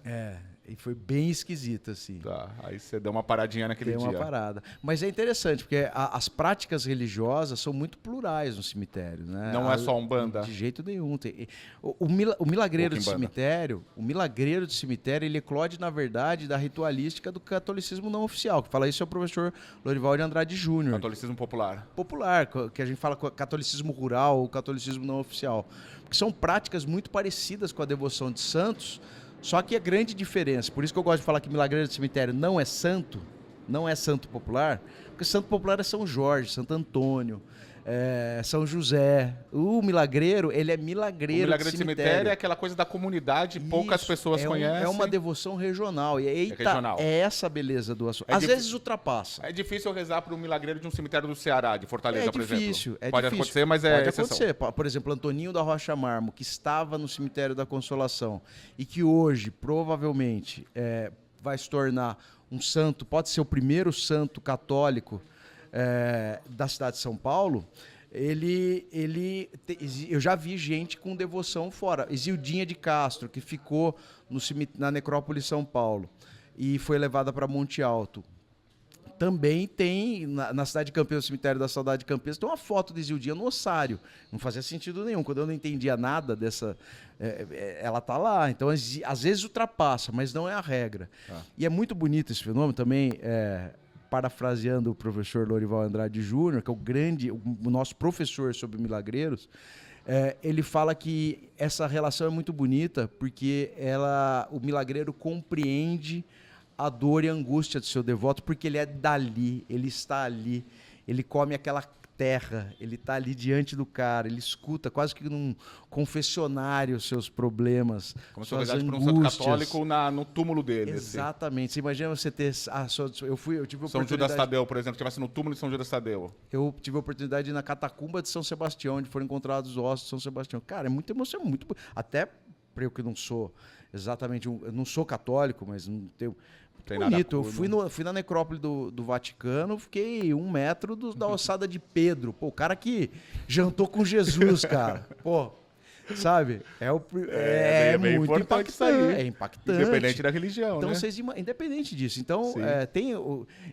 E foi bem esquisito, assim. Tá, aí você deu uma paradinha naquele Tem dia. uma parada. Mas é interessante, porque as práticas religiosas são muito plurais no cemitério, né? Não é só Umbanda? De jeito nenhum. O milagreiro de cemitério, ele eclode, na verdade, da ritualística do catolicismo não oficial. Que fala isso é o professor Lorival de Andrade Júnior. Catolicismo popular. Popular, que a gente fala catolicismo rural ou catolicismo não oficial. Porque são práticas muito parecidas com a devoção de santos. Só que a grande diferença, por isso que eu gosto de falar que milagreiro de cemitério não é santo popular, porque santo popular é São Jorge, Santo Antônio, São José. O milagreiro, ele é milagreiro. O milagreiro de cemitério é aquela coisa da comunidade, poucas pessoas conhecem. É uma devoção regional. E aí é essa a beleza do assunto. Às vezes ultrapassa. É difícil rezar para um milagreiro de um cemitério do Ceará, de Fortaleza, por exemplo. Pode acontecer, mas é exceção. Pode acontecer. Por exemplo, Antoninho da Rocha Marmo, que estava no cemitério da Consolação e que hoje, provavelmente, vai se tornar um santo, pode ser o primeiro santo católico da cidade de São Paulo. Eu já vi gente com devoção fora. Isildinha de Castro, que ficou na necrópole São Paulo e foi levada para Monte Alto. Também tem, na cidade de Campinas, no cemitério da Saudade de Campinas, tem uma foto de Isildinha no ossário. Não fazia sentido nenhum. Quando eu não entendia nada dessa... ela tá lá. Então, às vezes ultrapassa, mas não é a regra. E é muito bonito esse fenômeno também... parafraseando o professor Lorival Andrade Júnior, que é o nosso professor sobre milagreiros, ele fala que essa relação é muito bonita porque o milagreiro compreende a dor e a angústia do seu devoto, porque ele é dali, ele está ali, ele come aquela terra, ele está ali diante do cara, ele escuta quase que num confessionário os seus problemas, como se suas fosse angústias. Para um santo católico no túmulo dele. Exatamente. Assim. Você imagina você ter... eu tive São Judas Tadeu, por exemplo, estivesse no túmulo de São Judas Tadeu. Eu tive a oportunidade de ir na catacumba de São Sebastião, onde foram encontrados os ossos de São Sebastião. Cara, é muito emocionante, muito... Até para eu que não sou exatamente... eu não sou católico, mas não tenho... Tem bonito. Nada Eu fui na necrópole do Vaticano, fiquei 1 metro da ossada de Pedro. Pô, o cara que jantou com Jesus, cara. Pô, sabe? É muito impactante. Isso aí. É impactante. Independente da religião, então, né? Independente disso. Então,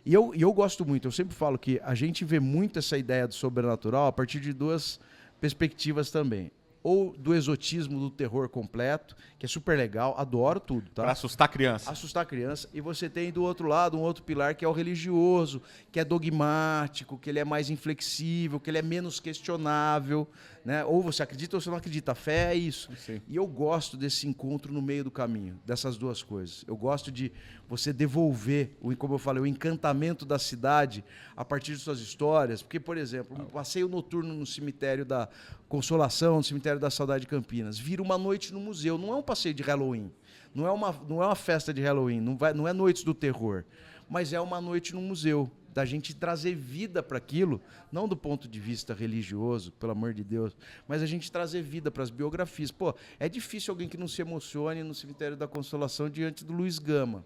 e eu gosto muito, eu sempre falo que a gente vê muito essa ideia do sobrenatural a partir de 2 perspectivas também. Ou do exotismo do terror completo, que é super legal, adoro tudo, tá? Pra assustar a criança. Assustar a criança. E você tem do outro lado um outro pilar que é o religioso, que é dogmático, que ele é mais inflexível, que ele é menos questionável, né? Ou você acredita ou você não acredita. A fé é isso. Sim. E eu gosto desse encontro no meio do caminho, dessas 2 coisas. Eu gosto de você devolver, como eu falei, o encantamento da cidade a partir de suas histórias. Porque, por exemplo, um passeio noturno no cemitério da Consolação, no cemitério da Saudade de Campinas, vira uma noite no museu. Não é um passeio de Halloween, não é uma festa de Halloween, não é noites do terror, mas é uma noite no museu, da gente trazer vida para aquilo, não do ponto de vista religioso, pelo amor de Deus, mas a gente trazer vida para as biografias. Pô, é difícil alguém que não se emocione no cemitério da Consolação diante do Luiz Gama,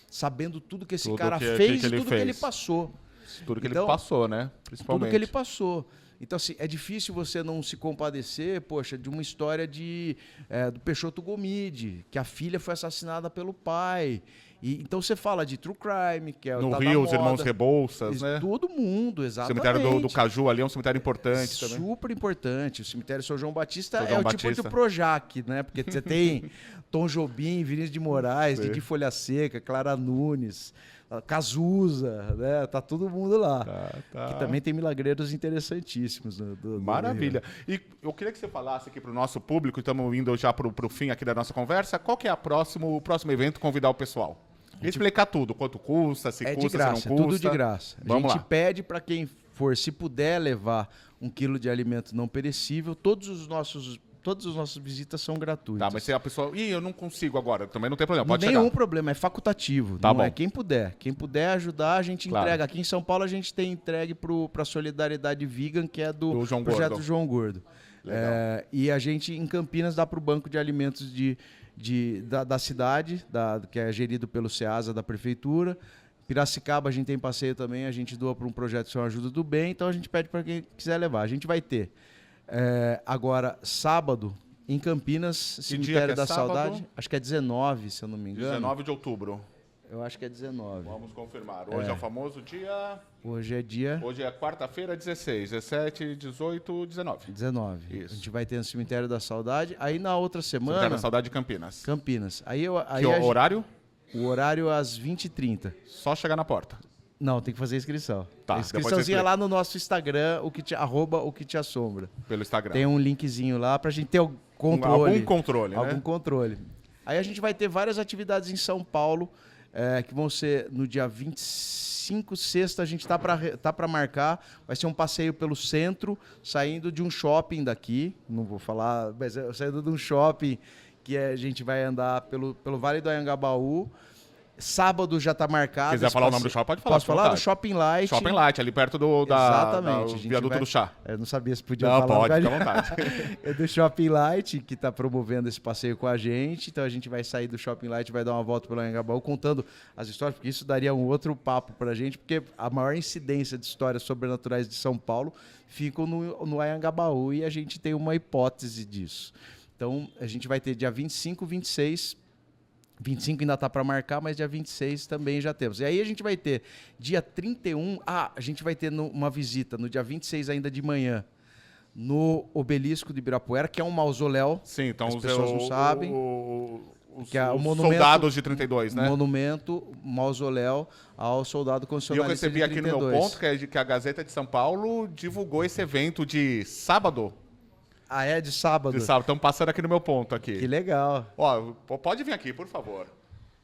sabendo tudo que esse cara fez e tudo que ele passou. Tudo que ele passou, né? Principalmente. Tudo que ele passou. Então, assim, é difícil você não se compadecer, poxa, de uma história do Peixoto Gomide, que a filha foi assassinada pelo pai. Então você fala de true crime, que é o no Rio, os irmãos Rebouças, né? Todo mundo, exatamente. O cemitério do Caju ali é um cemitério importante também. Super importante. O cemitério São João Batista é o tipo de Projac, né? Porque você tem Tom Jobim, Vinícius de Moraes, Didi Folha Seca, Clara Nunes, Cazuza, né? Tá todo mundo lá. Tá. Que também tem milagreiros interessantíssimos. Maravilha. E eu queria que você falasse aqui para o nosso público, estamos indo já para o fim aqui da nossa conversa, qual que é o próximo evento, convidar o pessoal? E explicar tudo, quanto custa, se custa, de graça, se não custa. Tudo de graça. A gente pede para quem for, se puder levar 1 quilo de alimento não perecível, todas as nossas visitas são gratuitas. Tá, mas se a pessoa... eu não consigo agora, também não tem problema, pode Nenhum chegar. problema, é facultativo. Tá não bom. É quem puder. Quem puder ajudar, a gente entrega. Aqui em São Paulo, a gente tem entregue para a Solidariedade Vegan, que é do projeto João Gordo. E a gente, em Campinas, dá para o Banco de Alimentos da cidade, que é gerido pelo SEASA da Prefeitura, Piracicaba a gente tem passeio também, a gente doa para um projeto que chama Ajuda do Bem, então a gente pede para quem quiser levar. A gente vai ter agora, sábado, em Campinas, Cemitério da Saudade. Acho que é 19, se eu não me engano. 19 de outubro. Eu acho que é 19. Vamos confirmar. Hoje é o famoso dia... Hoje é quarta-feira, 16, 17, 18, 19. 19. Isso. A gente vai ter no Cemitério da Saudade. Aí na outra semana... Cemitério da Saudade de Campinas. Campinas. Aí horário? O horário às 20h30. Só chegar na porta. Não, tem que fazer a inscrição. Tá, a inscriçãozinha lá no nosso Instagram, @o que te assombra. Pelo Instagram. Tem um linkzinho lá pra gente ter o controle. Algum controle, né? Algum controle. Aí a gente vai ter várias atividades em São Paulo, que vão ser no dia 25, sexta, a gente tá para marcar. Vai ser um passeio pelo centro, saindo de um shopping daqui. Não vou falar, mas saindo de um shopping que a gente vai andar pelo Vale do Anhangabaú. Sábado já está marcado. Se quiser falar o nome do shopping, pode falar. Posso falar? Do Shopping Light. Shopping Light, ali perto do viaduto do chá. Eu não sabia se podia falar. Não, pode, fica à vontade. É do Shopping Light, que está promovendo esse passeio com a gente. Então a gente vai sair do Shopping Light, vai dar uma volta pelo Anhangabaú, contando as histórias, porque isso daria um outro papo para a gente, porque a maior incidência de histórias sobrenaturais de São Paulo ficam no Anhangabaú e a gente tem uma hipótese disso. Então a gente vai ter dia 25, 26... 25 ainda está para marcar, mas dia 26 também já temos. E aí a gente vai ter dia 31... a gente vai ter uma visita no dia 26 ainda de manhã, no Obelisco de Ibirapuera, que é um mausoléu. Sim, então as pessoas não sabem. Que é o soldados de 32, né? Monumento, mausoléu ao soldado constitucionalista de 32. E eu recebi aqui no meu ponto que a Gazeta de São Paulo divulgou esse evento de sábado. Ah, é? De sábado? De sábado. Estamos passando aqui no meu ponto aqui. Que legal. Ó, pode vir aqui, por favor.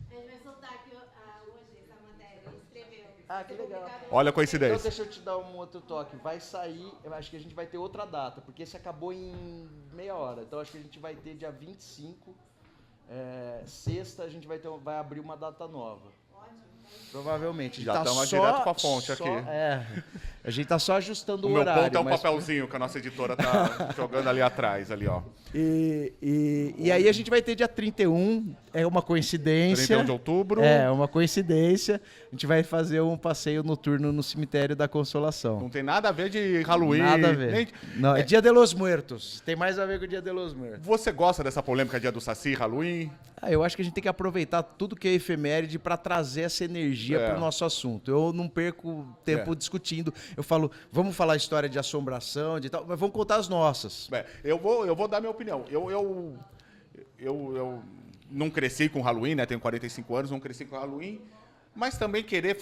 A gente vai soltar aqui hoje essa matéria. Ele escreveu. Ah, que legal. Olha a coincidência. Então deixa eu te dar um outro toque. Vai sair, eu acho que a gente vai ter outra data, porque esse acabou em meia hora. Então acho que a gente vai ter dia 25, sexta, a gente vai abrir uma data nova. Provavelmente. Já estamos direto com a fonte aqui. A gente tá só ajustando o meu horário. Ponto é um papelzinho que a nossa editora tá jogando ali atrás, ali, ó. E aí a gente vai ter dia 31, é uma coincidência. 31 de outubro. É, uma coincidência. A gente vai fazer um passeio noturno no Cemitério da Consolação. Não tem nada a ver de Halloween. Nada a ver. Não, é Dia de los Muertos. Tem mais a ver com o Dia de los Muertos. Você gosta dessa polêmica Dia do Saci, Halloween? Eu acho que a gente tem que aproveitar tudo que é efeméride para trazer essa energia para o nosso assunto. Eu não perco tempo discutindo. Eu falo, vamos falar história de assombração, de tal, mas vamos contar as nossas. Eu vou dar minha opinião. Eu não cresci com Halloween, né? Tenho 45 anos, não cresci com Halloween. Mas também querer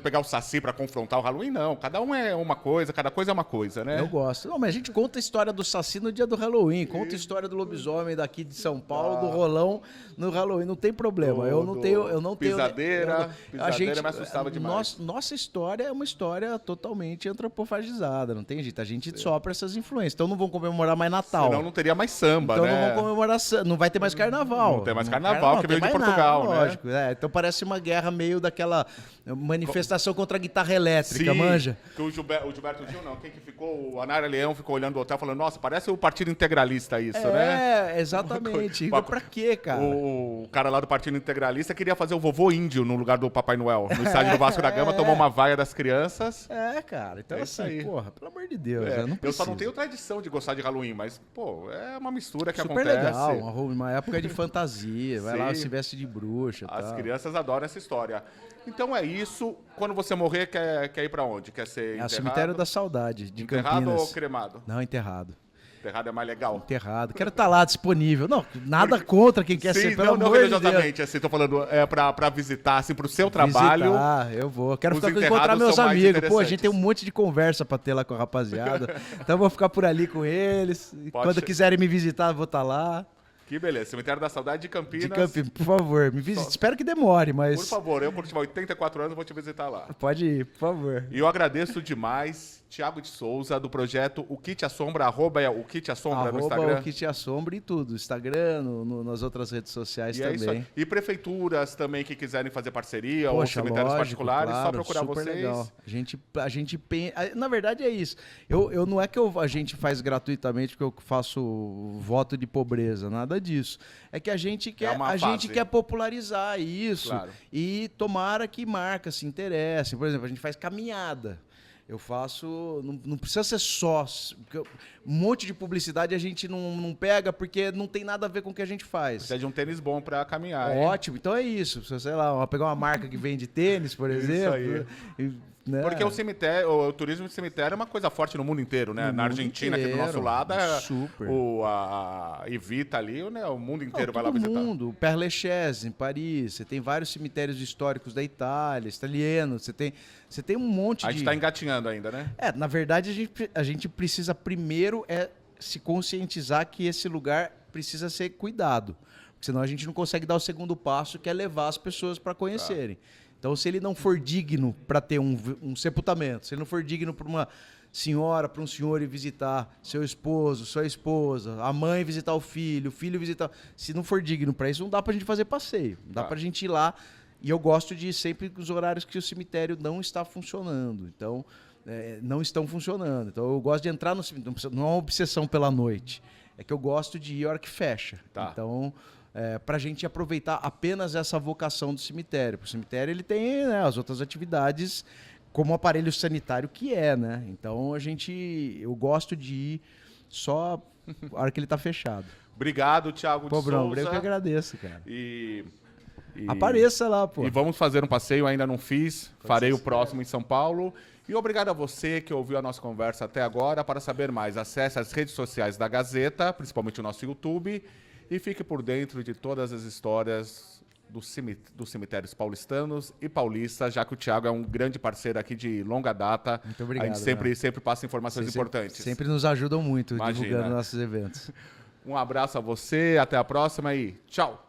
pegar o Saci pra confrontar o Halloween, não. Cada um é uma coisa, cada coisa é uma coisa, né? Eu gosto. Não, mas a gente conta a história do Saci no dia do Halloween, conta a história do lobisomem daqui de São Paulo, do Rolão no Halloween, não tem problema. Eu não tenho Pisadeira me assustava demais. Nossa história é uma história totalmente antropofagizada, não tem jeito. A gente sopra essas influências. Então não vão comemorar mais Natal. Senão não teria mais samba, então né? Não vão comemorar, não vai ter mais carnaval. Não tem mais carnaval, que veio de Portugal, nada, né? Lógico. Então parece uma guerra meio daquela manifestação contra a guitarra elétrica, sim, manja? Que o Gilberto Gil, não, quem que ficou? O Anário Leão ficou olhando do hotel falando, nossa, parece o Partido Integralista isso, né? Exatamente. Pra quê, cara? O cara lá do Partido Integralista queria fazer o vovô índio no lugar do Papai Noel. No estádio do Vasco da Gama, tomou uma vaia das crianças. Cara. Então isso assim, aí. porra, pelo amor de Deus. Eu só não tenho tradição de gostar de Halloween, mas, pô, é uma mistura que super acontece. Super legal, uma época de fantasia. Vai lá, se veste de bruxa. As crianças adoram essa história. Então é isso. Quando você morrer, quer ir pra onde? Quer ser enterrado? Cemitério da Saudade, de Campinas. Enterrado ou cremado? Não, enterrado. Enterrado é mais legal. Enterrado. Quero estar lá disponível. Não, nada contra quem quer ser, pelo amor de Deus. Exatamente, assim, tô falando pra visitar, assim, pro seu trabalho. Eu vou. Quero encontrar meus amigos. Pô, a gente tem um monte de conversa pra ter lá com a rapaziada. Então eu vou ficar por ali com eles. Quando quiserem me visitar, eu vou estar lá. Que beleza. Cemitério da Saudade de Campinas. De Campinas, por favor, me visite. Espero que demore, mas... Por favor, eu quando tiver 84 anos vou te visitar lá. Pode ir, por favor. E eu agradeço demais. Thiago de Souza, do projeto O Que Te Assombra, arroba é o Que Te Assombra no Instagram. O Que Te Assombra em tudo, Instagram, nas outras redes sociais E é isso também. aí. E prefeituras também que quiserem fazer parceria, ou Poxa, cemitérios lógico, particulares, claro, só procurar super vocês. legal. A gente na verdade é isso. Eu não é que a gente faz gratuitamente porque eu faço voto de pobreza, nada disso. É que a gente quer popularizar isso, claro. E tomara que marcas se interessem. Por exemplo, a gente faz caminhada. Eu faço. Não precisa ser só. Um monte de publicidade a gente não pega porque não tem nada a ver com o que a gente faz. Precisa de um tênis bom para caminhar. Ótimo, então é isso. Sei lá, pegar uma marca que vende tênis, por exemplo. Né? Porque o turismo de cemitério é uma coisa forte no mundo inteiro, né? Na Argentina, aqui do nosso lado, a Evita ali, né? O mundo inteiro vai lá visitar. Todo mundo. Père Lachaise, em Paris. Você tem vários cemitérios históricos da Itália, italianos. Você tem um monte de... A gente está engatinhando ainda, né? Na verdade, a gente precisa primeiro se conscientizar que esse lugar precisa ser cuidado. Porque senão a gente não consegue dar o segundo passo, que é levar as pessoas para conhecerem. Então, se ele não for digno para ter um sepultamento, se ele não for digno para uma senhora, para um senhor ir visitar seu esposo, sua esposa, a mãe visitar o filho visitar... Se não for digno para isso, não dá para a gente fazer passeio. Não dá para a gente ir lá. E eu gosto de ir sempre nos horários que o cemitério não está funcionando. Então, não estão funcionando. Então, eu gosto de entrar no cemitério. Não é uma obsessão pela noite. É que eu gosto de ir a hora que fecha. Tá. Então... para a gente aproveitar apenas essa vocação do cemitério. O cemitério ele tem, né, as outras atividades como aparelho sanitário que né? Então eu gosto de ir só a hora que ele está fechado. Obrigado, Thiago de Souza. Eu que agradeço, cara. E apareça lá, pô. E vamos fazer um passeio, ainda não fiz. Farei o próximo em São Paulo. E obrigado a você que ouviu a nossa conversa até agora. Para saber mais, acesse as redes sociais da Gazeta, principalmente o nosso YouTube. E fique por dentro de todas as histórias dos cemitérios paulistanos e paulistas, já que o Thiago é um grande parceiro aqui de longa data. Muito obrigado. A gente sempre passa informações importantes. Sempre nos ajudam muito divulgando nossos eventos. Um abraço a você, até a próxima e tchau!